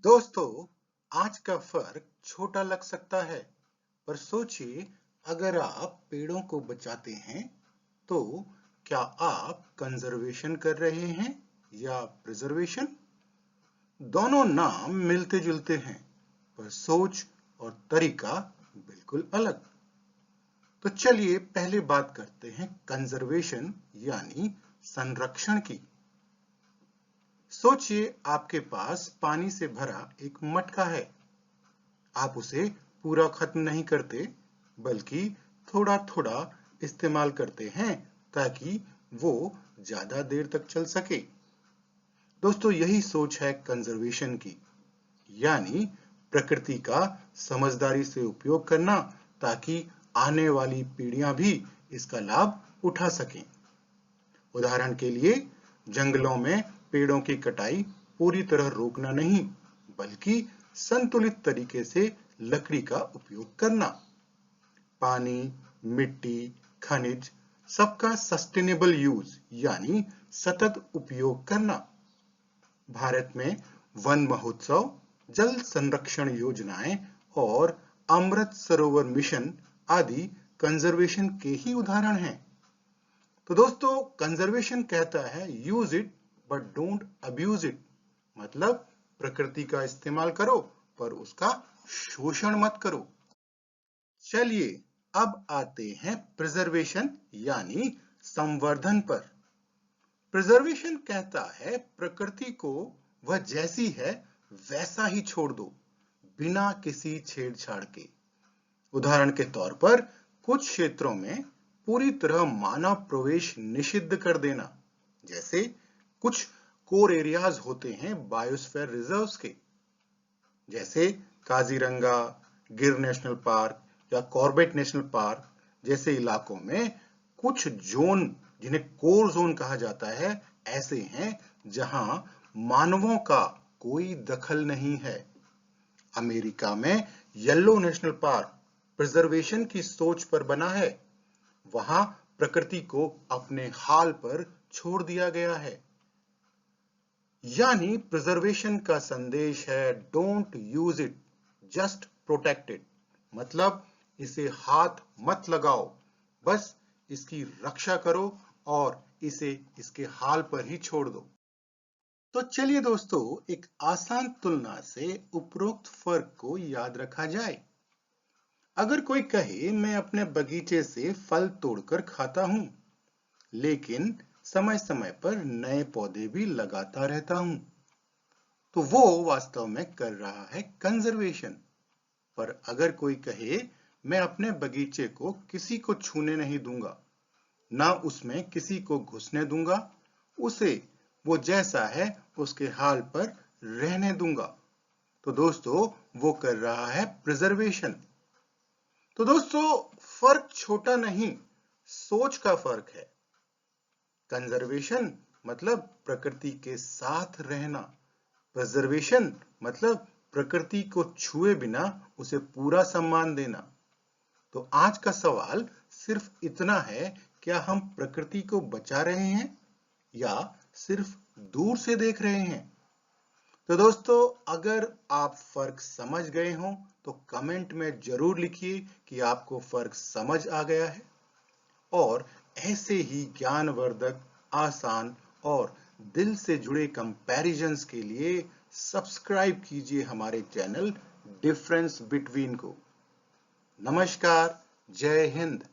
दोस्तों, आज का फर्क छोटा लग सकता है, पर सोचिए, अगर आप पेड़ों को बचाते हैं, तो क्या आप कंजर्वेशन कर रहे हैं या प्रिजर्वेशन? दोनों नाम मिलते-जुलते हैं, पर सोच और तरीका बिल्कुल अलग। तो चलिए पहले बात करते हैं कंजर्वेशन यानी संरक्षण की। सोचिए, आपके पास पानी से भरा एक मटका है। आप उसे पूरा खत्म नहीं करते, बल्कि थोड़ा-थोड़ा इस्तेमाल करते हैं ताकि वो ज्यादा देर तक चल सके। दोस्तों, यही सोच है कंजर्वेशन की, यानी प्रकृति का समझदारी से उपयोग करना ताकि आने वाली पीढ़ियां भी इसका लाभ उठा सकें। उदाहरण के लिए, जंगलों में पेड़ों की कटाई पूरी तरह रोकना नहीं, बल्कि संतुलित तरीके से लकड़ी का उपयोग करना। पानी, मिट्टी, खनिज सबका सस्टेनेबल यूज यानी सतत उपयोग करना। भारत में वन महोत्सव, जल संरक्षण योजनाएं और अमृत सरोवर मिशन आदि कंजर्वेशन के ही उदाहरण हैं। तो दोस्तों, कंजर्वेशन कहता है use it but don't abuse it, मतलब प्रकृति का इस्तेमाल करो पर उसका शोषण मत करो। चलिए अब आते हैं प्रिजर्वेशन यानी संवर्धन पर। प्रिजर्वेशन कहता है प्रकृति को वह जैसी है वैसा ही छोड़ दो, बिना किसी छेड़छाड़ के। उदाहरण के तौर पर, कुछ क्षेत्रों में पूरी तरह मानव प्रवेश निषिद्ध कर देना, जैसे कुछ कोर एरियाज होते हैं बायोस्फीयर रिजर्व्स के, जैसे काजीरंगा, गिर नेशनल पार्क या कॉर्बेट नेशनल पार्क जैसे इलाकों में कुछ जोन, जिन्हें कोर जोन कहा जाता है, ऐसे हैं जहां मानवों का कोई दखल नहीं है। अमेरिका में येलो नेशनल पार्क प्रिजर्वेशन की सोच पर बना है। वहां प्रकृति को अपने हाल पर छोड़ दिया गया है। यानी प्रिजर्वेशन का संदेश है don't use it, just protect it, मतलब इसे हाथ मत लगाओ, बस इसकी रक्षा करो और इसे इसके हाल पर ही छोड़ दो। तो चलिए दोस्तों, एक आसान तुलना से उपरोक्त फर्क को याद रखा जाए। अगर कोई कहे मैं अपने बगीचे से फल तोड़कर खाता हूं, लेकिन समय समय पर नए पौधे भी लगाता रहता हूं, तो वो वास्तव में कर रहा है कंजर्वेशन। पर अगर कोई कहे मैं अपने बगीचे को किसी को छूने नहीं दूंगा, ना उसमें किसी को घुसने दूंगा, उसे वो जैसा है उसके हाल पर रहने दूंगा, तो दोस्तों वो कर रहा है प्रिजर्वेशन। तो दोस्तों, फर्क छोटा नहीं, सोच का फर्क है। कंजर्वेशन मतलब प्रकृति के साथ रहना, प्रिजर्वेशन मतलब प्रकृति को छुए बिना उसे पूरा सम्मान देना। तो आज का सवाल सिर्फ इतना है, क्या हम प्रकृति को बचा रहे हैं या सिर्फ दूर से देख रहे हैं? तो दोस्तों, अगर आप फर्क समझ गए हों तो कमेंट में जरूर लिखिए कि आपको फर्क समझ आ गया है। और ऐसे ही ज्ञानवर्धक, आसान और दिल से जुड़े कंपैरिजंस के लिए सब्सक्राइब कीजिए हमारे चैनल डिफरेंस बिटवीन को। नमस्कार, जय हिंद।